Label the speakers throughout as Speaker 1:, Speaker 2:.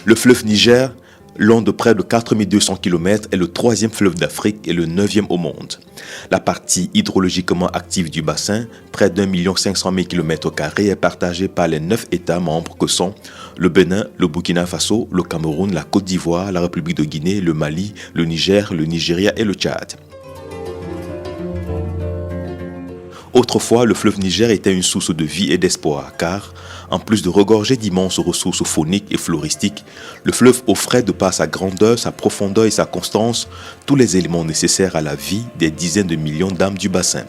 Speaker 1: Le fleuve Niger, long de près de 4200 km, est le troisième fleuve d'Afrique et le 9e au monde. La partie hydrologiquement active du bassin, près d'1 500 000 km², est partagée par les 9 États membres que sont le Bénin, le Burkina Faso, le Cameroun, la Côte d'Ivoire, la République de Guinée, le Mali, le Niger, le Nigeria et le Tchad. Autrefois, le fleuve Niger était une source de vie et d'espoir, car, en plus de regorger d'immenses ressources fauniques et floristiques, le fleuve offrait de par sa grandeur, sa profondeur et sa constance tous les éléments nécessaires à la vie des dizaines de millions d'âmes du bassin.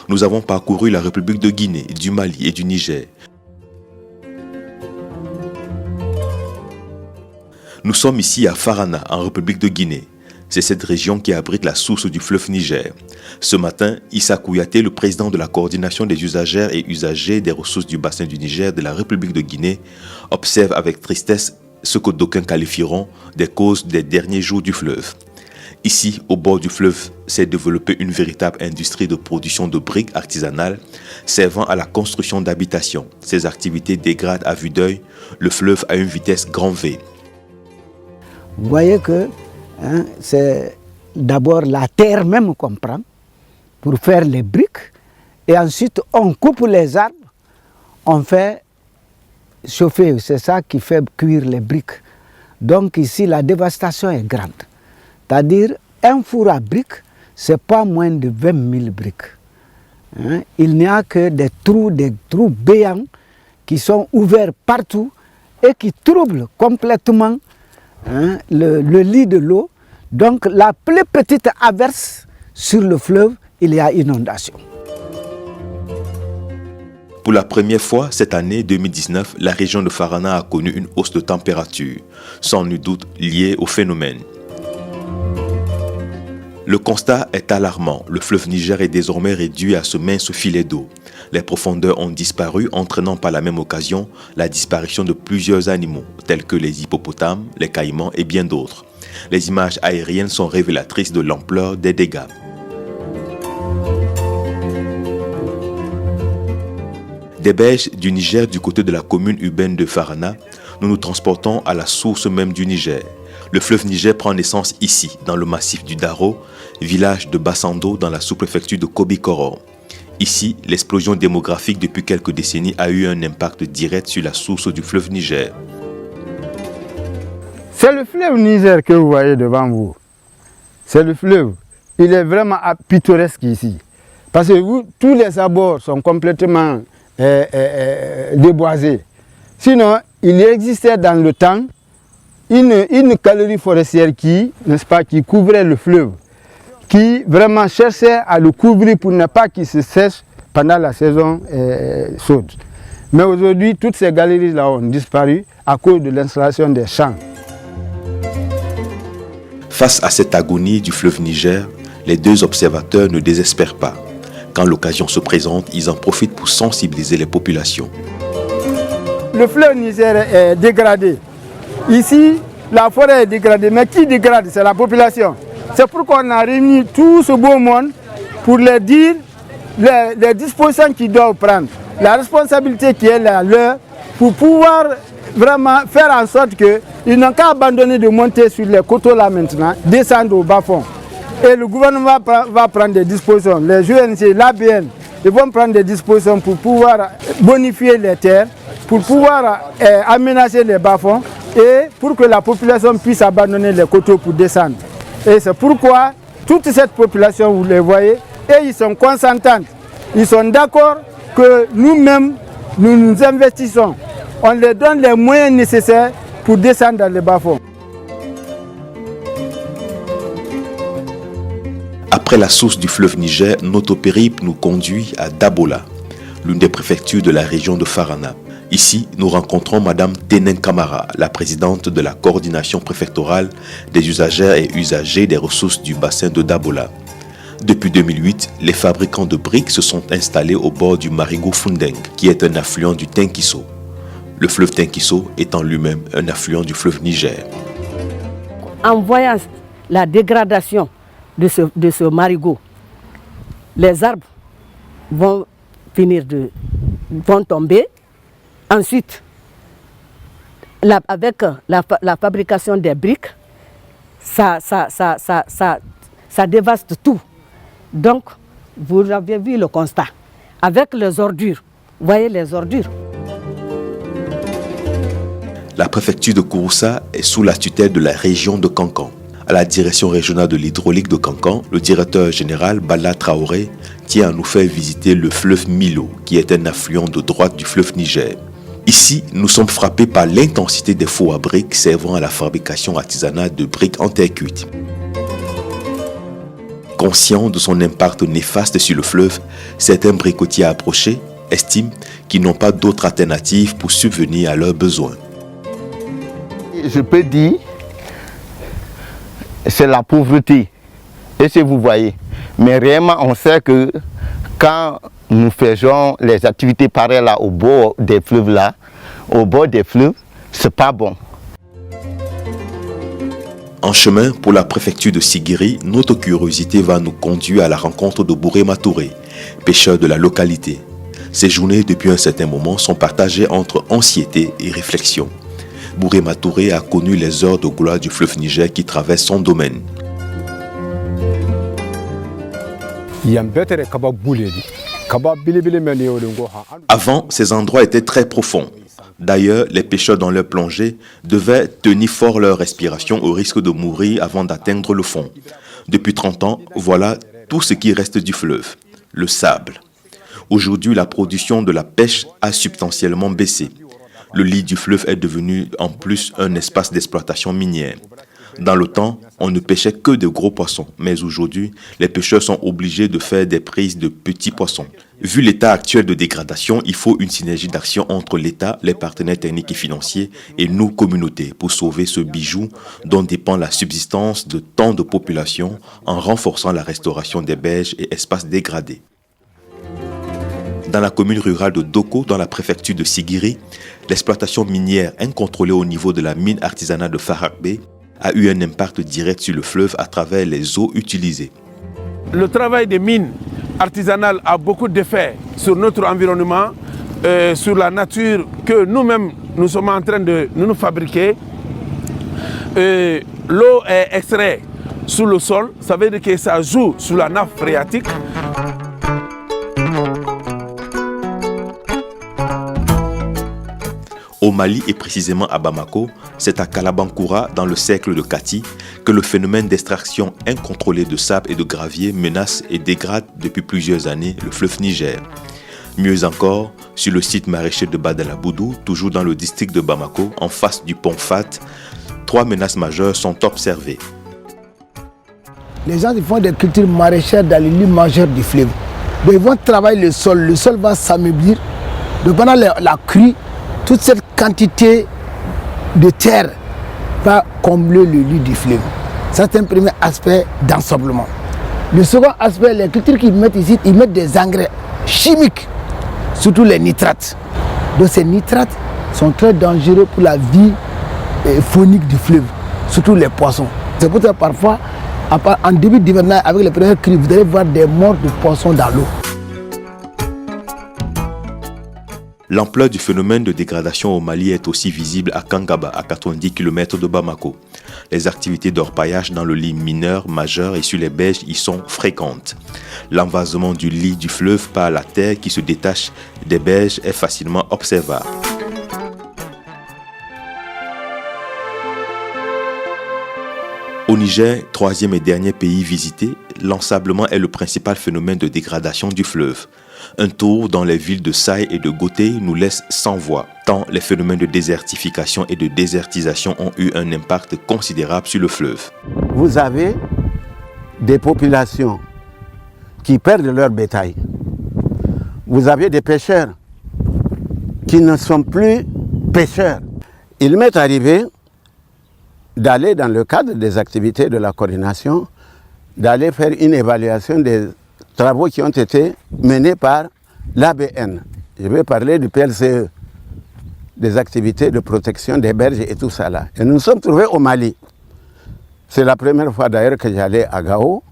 Speaker 1: Nous avons parcouru la République de Guinée, du Mali et du Niger. Nous sommes ici à Farana, en République de Guinée. C'est cette région qui abrite la source du fleuve Niger. Ce matin, Issa Kouyaté, le président de la coordination des usagères et usagers des ressources du bassin du Niger de la République de Guinée, observe avec tristesse ce que d'aucuns qualifieront des causes des derniers jours du fleuve. Ici, au bord du fleuve, s'est développée une véritable industrie de production de briques artisanales servant à la construction d'habitations. Ces activités dégradent à vue d'œil le fleuve à une vitesse grand V.
Speaker 2: Vous voyez que c'est d'abord la terre même qu'on prend pour faire les briques et ensuite on coupe les arbres, on fait chauffer, c'est ça qui fait cuire les briques. Donc ici la dévastation est grande, c'est-à-dire un four à briques, c'est pas moins de 20 000 briques. Il n'y a que des trous béants qui sont ouverts partout et qui troublent complètement le lit de l'eau. Donc la plus petite averse sur le fleuve, il y a inondation.
Speaker 1: Pour la première fois cette année 2019, la région de Farana a connu une hausse de température, sans nul doute liée au phénomène. Le constat est alarmant. Le fleuve Niger est désormais réduit à ce mince filet d'eau. Les profondeurs ont disparu, entraînant par la même occasion la disparition de plusieurs animaux, tels que les hippopotames, les caïmans et bien d'autres. Les images aériennes sont révélatrices de l'ampleur des dégâts. Des berges du Niger du côté de la commune urbaine de Farana, nous nous transportons à la source même du Niger. Le fleuve Niger prend naissance ici, dans le massif du Daro, village de Bassando dans la sous-préfecture de Kobikoro. Ici, l'explosion démographique depuis quelques décennies a eu un impact direct sur la source du fleuve Niger.
Speaker 3: C'est le fleuve Niger que vous voyez devant vous. C'est le fleuve. Il est vraiment pittoresque ici. Parce que tous les abords sont complètement déboisés. Sinon, il existait dans le temps une galerie forestière qui couvrait le fleuve, qui vraiment cherchait à le couvrir pour ne pas qu'il se sèche pendant la saison chaude. Mais aujourd'hui, toutes ces galeries-là ont disparu à cause de l'installation des champs.
Speaker 1: Face à cette agonie du fleuve Niger, les deux observateurs ne désespèrent pas. Quand l'occasion se présente, ils en profitent pour sensibiliser les populations.
Speaker 3: Le fleuve Niger est dégradé. Ici, la forêt est dégradée, mais qui dégrade? C'est la population. C'est pourquoi on a réuni tout ce beau monde pour leur dire les dispositions qu'ils doivent prendre, la responsabilité qui est la leur, pour pouvoir vraiment faire en sorte qu'ils n'ont qu'à abandonner de monter sur les coteaux là maintenant, descendre au bas-fond. Et le gouvernement va prendre des dispositions, les UNC, l'ABN, ils vont prendre des dispositions pour pouvoir bonifier les terres, pour pouvoir aménager les bas-fonds et pour que la population puisse abandonner les coteaux pour descendre. Et c'est pourquoi toute cette population, vous les voyez, et ils sont consentants. Ils sont d'accord que nous-mêmes, nous nous investissons. On leur donne les moyens nécessaires pour descendre dans les bas-fonds.
Speaker 1: Après la source du fleuve Niger, notre périple nous conduit à Dabola, l'une des préfectures de la région de Farana. Ici, nous rencontrons Madame Tenen Kamara, la présidente de la coordination préfectorale des usagères et usagers des ressources du bassin de Dabola. Depuis 2008, les fabricants de briques se sont installés au bord du Marigot Fundeng, qui est un affluent du Tenkiso. Le fleuve Tenkiso étant lui-même un affluent du fleuve Niger.
Speaker 4: En voyant la dégradation de ce marigot, les arbres vont tomber Ensuite, avec la fabrication des briques, ça dévaste tout. Donc, vous avez vu le constat. Avec les ordures, vous voyez les ordures.
Speaker 1: La préfecture de Kouroussa est sous la tutelle de la région de Kankan. À la direction régionale de l'hydraulique de Kankan, le directeur général Bala Traoré tient à nous faire visiter le fleuve Milo, qui est un affluent de droite du fleuve Niger. Ici, nous sommes frappés par l'intensité des fours à briques servant à la fabrication artisanale de briques en terre cuite. Conscients de son impact néfaste sur le fleuve, certains bricotiers approchés estiment qu'ils n'ont pas d'autre alternative pour subvenir à leurs besoins.
Speaker 5: Je peux dire, c'est la pauvreté. Et si vous voyez, mais réellement on sait que quand nous faisons les activités pareilles là au bord des fleuves là, c'est pas bon.
Speaker 1: En chemin pour la préfecture de Sigiri, notre curiosité va nous conduire à la rencontre de Bouré Matouré, pêcheur de la localité. Ces journées, depuis un certain moment, sont partagées entre anxiété et réflexion. Bouré Matouré a connu les heures de gloire du fleuve Niger qui traverse son domaine. Avant, ces endroits étaient très profonds. D'ailleurs, les pêcheurs dans leur plongée devaient tenir fort leur respiration au risque de mourir avant d'atteindre le fond. Depuis 30 ans, voilà tout ce qui reste du fleuve, le sable. Aujourd'hui, la production de la pêche a substantiellement baissé. Le lit du fleuve est devenu en plus un espace d'exploitation minière. Dans le temps, on ne pêchait que de gros poissons, mais aujourd'hui, les pêcheurs sont obligés de faire des prises de petits poissons. Vu l'état actuel de dégradation, il faut une synergie d'action entre l'État, les partenaires techniques et financiers et nous, communautés, pour sauver ce bijou dont dépend la subsistance de tant de populations en renforçant la restauration des berges et espaces dégradés. Dans la commune rurale de Doko, dans la préfecture de Sigiri, l'exploitation minière incontrôlée au niveau de la mine artisanale de Farakbe a eu un impact direct sur le fleuve à travers les eaux utilisées.
Speaker 6: Le travail des mines artisanales a beaucoup d'effets sur notre environnement, sur la nature que nous-mêmes nous sommes en train de nous fabriquer. L'eau est extraite sous le sol, ça veut dire que ça joue sur la nappe phréatique.
Speaker 1: Au Mali et précisément à Bamako, c'est à Kalabankoura, dans le cercle de Kati, que le phénomène d'extraction incontrôlée de sable et de gravier menace et dégrade depuis plusieurs années le fleuve Niger. Mieux encore, sur le site maraîcher de Badalaboudou, toujours dans le district de Bamako, en face du pont Fat, 3 menaces majeures sont observées.
Speaker 2: Les gens ils font des cultures maraîchères dans les lieux majeurs du fleuve. Donc, ils vont travailler le sol va s'ameublir. Donc pendant la crue, toute cette quantité de terre va combler le lit du fleuve. Ça, c'est un premier aspect d'ensablement. Le second aspect, les cultures qu'ils mettent ici, ils mettent des engrais chimiques, surtout les nitrates. Donc ces nitrates sont très dangereux pour la vie faunique du fleuve, surtout les poissons. C'est pour ça que parfois, en début d'hivernage, avec les premières crues, vous allez voir des morts de poissons dans l'eau.
Speaker 1: L'ampleur du phénomène de dégradation au Mali est aussi visible à Kangaba, à 90 km de Bamako. Les activités d'orpaillage dans le lit mineur majeur et sur les berges y sont fréquentes. L'envasement du lit du fleuve par la terre qui se détache des berges est facilement observable. Au Niger, troisième et dernier pays visité, l'ensablement est le principal phénomène de dégradation du fleuve. Un tour dans les villes de Saï et de Goté nous laisse sans voix, tant les phénomènes de désertification et de désertisation ont eu un impact considérable sur le fleuve.
Speaker 5: Vous avez des populations qui perdent leur bétail. Vous avez des pêcheurs qui ne sont plus pêcheurs. Il m'est arrivé d'aller dans le cadre des activités de la coordination, d'aller faire une évaluation des travaux qui ont été menés par l'ABN. Je vais parler du PLCE, des activités de protection des berges et tout ça là. Et nous nous sommes trouvés au Mali. C'est la première fois d'ailleurs que j'allais à Gao.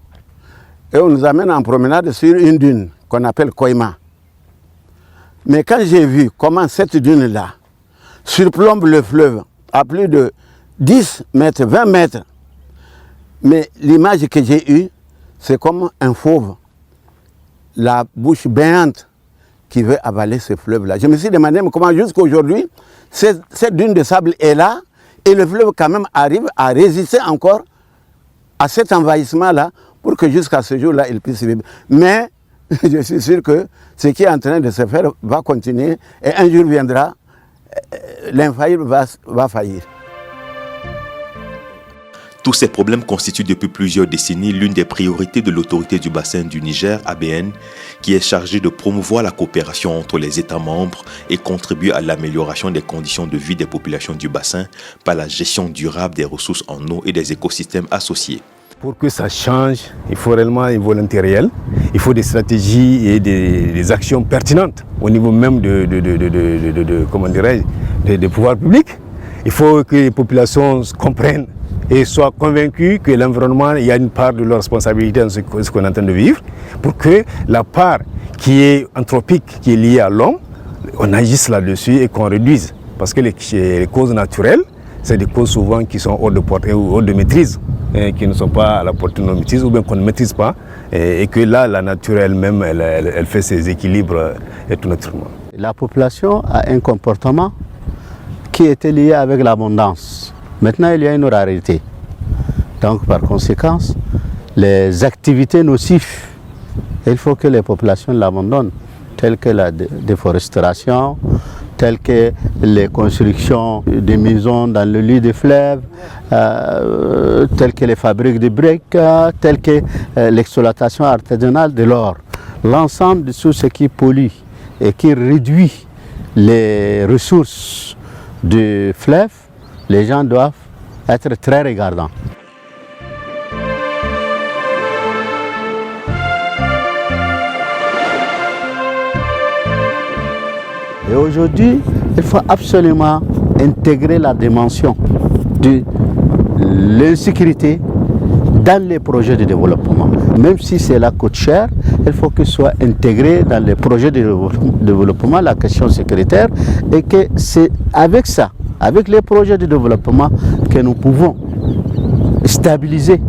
Speaker 5: Et on nous amène en promenade sur une dune qu'on appelle Koima. Mais quand j'ai vu comment cette dune-là surplombe le fleuve à plus de 10 mètres, 20 mètres, mais l'image que j'ai eue, c'est comme un fauve, la bouche béante qui veut avaler ce fleuve-là. Je me suis demandé mais comment jusqu'à aujourd'hui, cette dune de sable est là et le fleuve quand même arrive à résister encore à cet envahissement-là pour que jusqu'à ce jour-là, il puisse vivre. Mais je suis sûr que ce qui est en train de se faire va continuer et un jour viendra, l'infaillible va faillir.
Speaker 1: Tous ces problèmes constituent depuis plusieurs décennies l'une des priorités de l'autorité du bassin du Niger, ABN, qui est chargée de promouvoir la coopération entre les États membres et contribuer à l'amélioration des conditions de vie des populations du bassin par la gestion durable des ressources en eau et des écosystèmes associés.
Speaker 7: Pour que ça change, il faut réellement une volonté réelle, il faut des stratégies et des actions pertinentes au niveau même des pouvoirs publics. Il faut que les populations comprennent et soient convaincus que l'environnement, il y a une part de leur responsabilité dans ce qu'on est en train de vivre, pour que la part qui est anthropique, qui est liée à l'homme, on agisse là-dessus et qu'on réduise. Parce que les causes naturelles, c'est des causes souvent qui sont hors de portée ou hors de maîtrise, qui ne sont pas à la portée de nos maîtrises ou bien qu'on ne maîtrise pas, et que là, la nature elle-même, elle fait ses équilibres tout naturellement.
Speaker 5: La population a un comportement qui était lié avec l'abondance. Maintenant, il y a une rareté. Donc, par conséquent, les activités nocives, il faut que les populations l'abandonnent, telles que la déforestation, telles que les constructions de maisons dans le lit des fleuves, telles que les fabriques de briques, telles que l'exploitation artisanale de l'or. L'ensemble de tout ce qui pollue et qui réduit les ressources du fleuve, les gens doivent être très regardants. Et aujourd'hui, il faut absolument intégrer la dimension de l'insécurité dans les projets de développement. Même si cela coûte cher, il faut que soit intégré dans les projets de développement la question sécuritaire et que c'est avec ça, avec les projets de développement, que nous pouvons stabiliser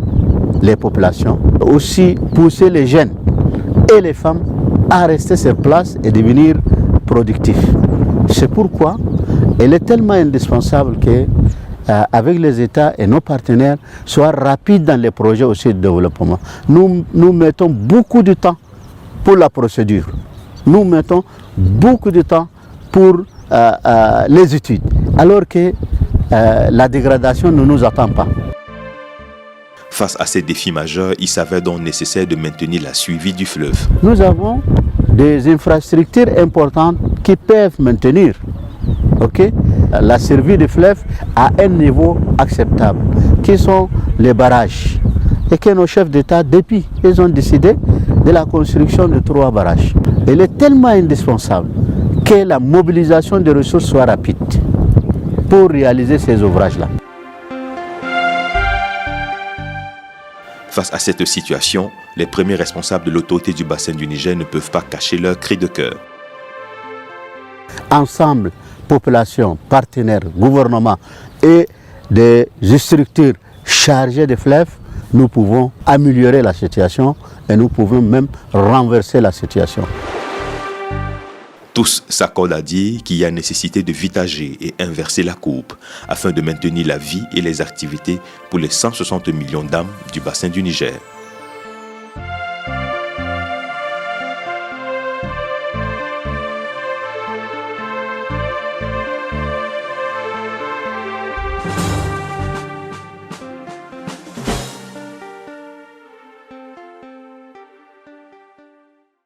Speaker 5: les populations, aussi pousser les jeunes et les femmes à rester sur place et devenir productifs. C'est pourquoi il est tellement indispensable que avec les États et nos partenaires, soient rapides dans les projets aussi de développement. Nous mettons beaucoup de temps pour la procédure. Nous mettons beaucoup de temps pour les études, alors que la dégradation ne nous attend pas.
Speaker 1: Face à ces défis majeurs, il s'avère donc nécessaire de maintenir la suivi du fleuve.
Speaker 5: Nous avons des infrastructures importantes qui peuvent maintenir la survie du fleuve à un niveau acceptable, qui sont les barrages. Et que nos chefs d'État, depuis, ils ont décidé de la construction de 3 barrages. Il est tellement indispensable que la mobilisation des ressources soit rapide pour réaliser ces ouvrages-là.
Speaker 1: Face à cette situation, les premiers responsables de l'autorité du bassin du Niger ne peuvent pas cacher leur cri de cœur.
Speaker 5: Ensemble, population, partenaires, gouvernement et des structures chargées des fleuves, nous pouvons améliorer la situation et nous pouvons même renverser la situation.
Speaker 1: Tous s'accordent à dire qu'il y a nécessité de vite agir et inverser la courbe afin de maintenir la vie et les activités pour les 160 millions d'âmes du bassin du Niger.